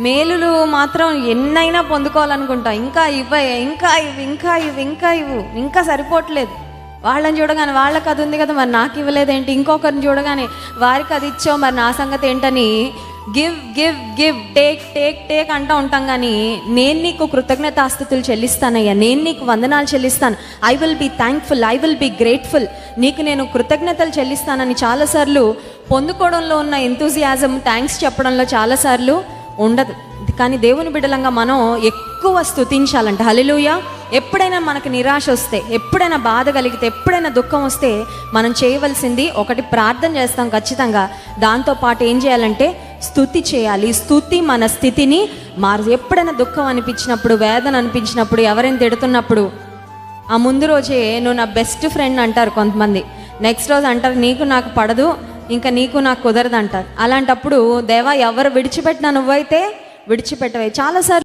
మేలులు మాత్రం ఎన్నైనా పొందుకోవాలనుకుంటాం. ఇంకా ఇవ్వయ్య, ఇంకా ఇవ్వు, ఇంకా ఇవ్వు, ఇంకా ఇవ్వు, ఇంకా సరిపోవట్లేదు. వాళ్ళని చూడగానే వాళ్ళకి అది ఉంది కదా, మరి నాకు ఇవ్వలేదేంటి, ఇంకొకరిని చూడగానే వారికి అది ఇచ్చావు, మరి నా సంగతి ఏంటని give give give, take take take అంటూ ఉంటాం. కానీ నేను నీకు కృతజ్ఞతాస్తుతులు చెల్లిస్తానయ్యా, నేను నీకు వందనాలు చెల్లిస్తాను, I will be thankful, I will be grateful, నీకు నేను కృతజ్ఞతలు చెల్లిస్తానని చాలాసార్లు పొందుకోవడంలో ఉన్న ఎంతూజియాజం, థ్యాంక్స్ చెప్పడంలో చాలాసార్లు ఉండదు. కానీ దేవుని బిడ్డలంగా మనం ఎక్కువ స్తుతించాలంట. హల్లెలూయా. ఎప్పుడైనా మనకు నిరాశ వస్తే, ఎప్పుడైనా బాధ కలిగితే, ఎప్పుడైనా దుఃఖం వస్తే మనం చేయవలసింది ఒకటి, ప్రార్థన చేస్తాం ఖచ్చితంగా. దాంతోపాటు ఏం చేయాలంటే స్తుతి చేయాలి. స్తుతి మన స్థితిని ఎప్పుడైనా దుఃఖం అనిపించినప్పుడు, వేదన అనిపించినప్పుడు, ఎవరైనా తిడుతున్నప్పుడు, ఆ ముందు రోజే నువ్వు నా బెస్ట్ ఫ్రెండ్ అంటారు కొంతమంది, నెక్స్ట్ రోజు అంటారు నీకు నాకు పడదు, ఇంకా నీకు నాకు కుదరదు అంటారు. అలాంటప్పుడు దేవా, ఎవరు విడిచిపెట్టినా నువ్వైతే విడిచిపెట్టవే. చాలాసార్లు